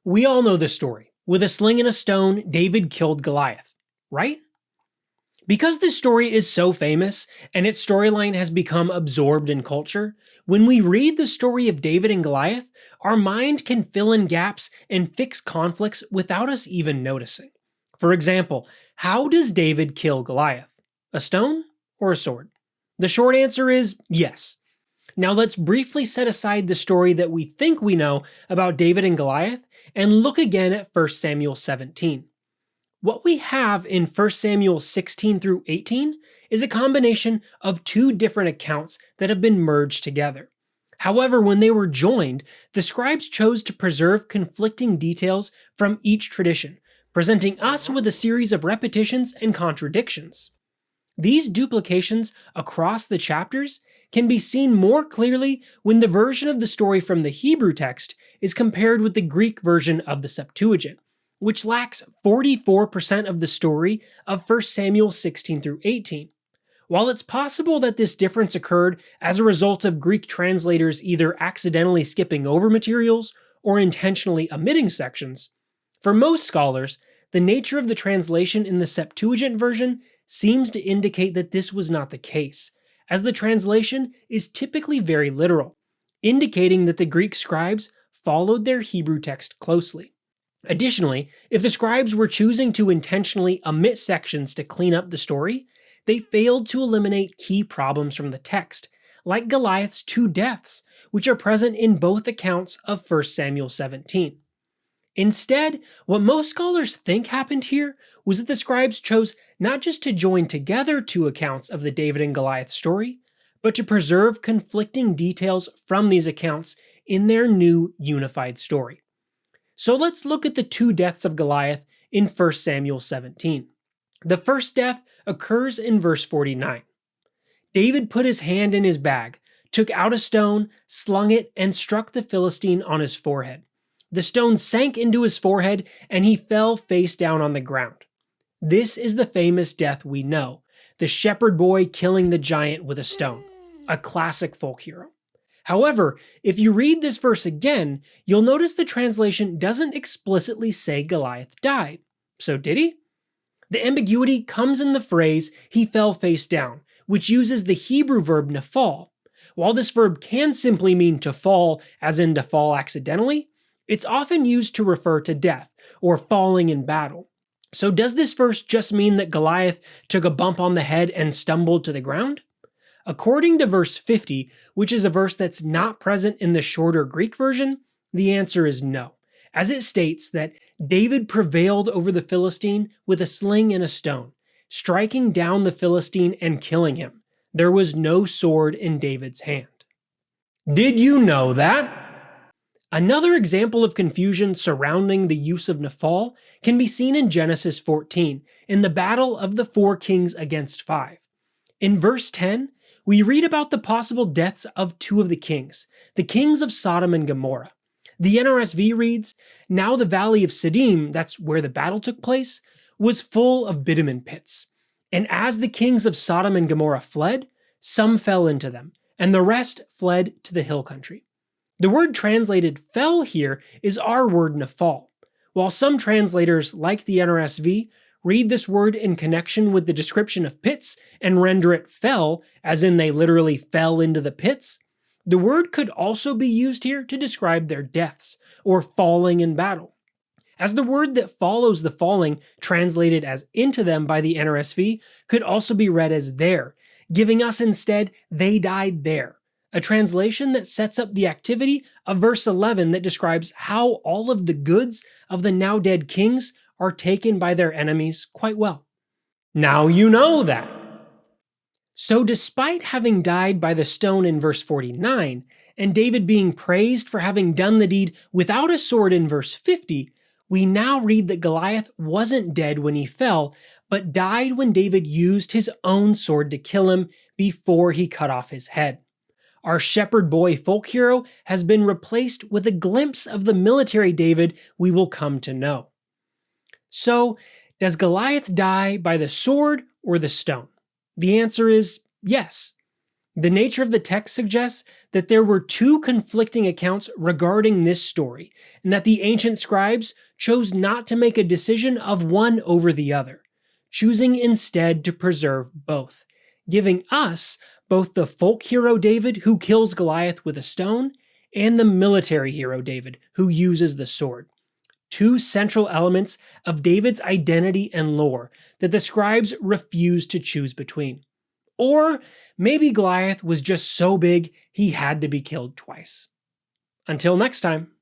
We all know the story. With a sling and a stone, David killed Goliath, right? Because this story is so famous and its storyline has become absorbed in culture, when we read the story of David and Goliath, our mind can fill in gaps and fix conflicts without us even noticing. For example, how does David kill Goliath? A stone or a sword? The short answer is yes. Now let's briefly set aside the story that we think we know about David and Goliath and look again at 1 Samuel 17. What we have in 1 Samuel 16 through 18 is a combination of two different accounts that have been merged together. However, when they were joined, the scribes chose to preserve conflicting details from each tradition, presenting us with a series of repetitions and contradictions. These duplications across the chapters can be seen more clearly when the version of the story from the Hebrew text is compared with the Greek version of the Septuagint, which lacks 44% of the story of 1 Samuel 16 through 18. While it's possible that this difference occurred as a result of Greek translators either accidentally skipping over materials or intentionally omitting sections, for most scholars, the nature of the translation in the Septuagint version seems to indicate that this was not the case, as the translation is typically very literal, indicating that the Greek scribes followed their Hebrew text closely. Additionally, if the scribes were choosing to intentionally omit sections to clean up the story, they failed to eliminate key problems from the text, like Goliath's two deaths, which are present in both accounts of 1 Samuel 17. Instead, what most scholars think happened here was that the scribes chose not just to join together two accounts of the David and Goliath story, but to preserve conflicting details from these accounts in their new unified story. So let's look at the two deaths of Goliath in 1 Samuel 17. The first death occurs in verse 49. David put his hand in his bag, took out a stone, slung it, and struck the Philistine on his forehead. The stone sank into his forehead, and he fell face down on the ground. This is the famous death we know, the shepherd boy killing the giant with a stone, a classic folk hero. However, if you read this verse again, you'll notice the translation doesn't explicitly say Goliath died. So did he? The ambiguity comes in the phrase, he fell face down, which uses the Hebrew verb nafal. While this verb can simply mean to fall, as in to fall accidentally, it's often used to refer to death, or falling in battle. So does this verse just mean that Goliath took a bump on the head and stumbled to the ground? According to verse 50, which is a verse that's not present in the shorter Greek version, the answer is no, as it states that David prevailed over the Philistine with a sling and a stone, striking down the Philistine and killing him. There was no sword in David's hand. Did you know that? Another example of confusion surrounding the use of nafal can be seen in Genesis 14, in the battle of the 4 kings against 5. In verse 10, we read about the possible deaths of 2 of the kings of Sodom and Gomorrah. The NRSV reads, "Now the valley of Siddim," that's where the battle took place, "was full of bitumen pits. And as the kings of Sodom and Gomorrah fled, some fell into them, and the rest fled to the hill country." The word translated fell here is our word nafal, while some translators, like the NRSV, read this word in connection with the description of pits and render it fell, as in they literally fell into the pits. The word could also be used here to describe their deaths, or falling in battle. As the word that follows the falling, translated as into them by the NRSV, could also be read as there, giving us instead they died there, a translation that sets up the activity of verse 11 that describes how all of the goods of the now dead kings are taken by their enemies quite well. Now you know that. So despite having died by the stone in verse 49, and David being praised for having done the deed without a sword in verse 50, we now read that Goliath wasn't dead when he fell, but died when David used his own sword to kill him before he cut off his head. Our shepherd boy folk hero has been replaced with a glimpse of the military David we will come to know. So, does Goliath die by the sword or the stone? The answer is yes. The nature of the text suggests that there were two conflicting accounts regarding this story, and that the ancient scribes chose not to make a decision of one over the other, choosing instead to preserve both, giving us both the folk hero David, who kills Goliath with a stone, and the military hero David, who uses the sword. Two central elements of David's identity and lore that the scribes refused to choose between. Or maybe Goliath was just so big he had to be killed twice. Until next time.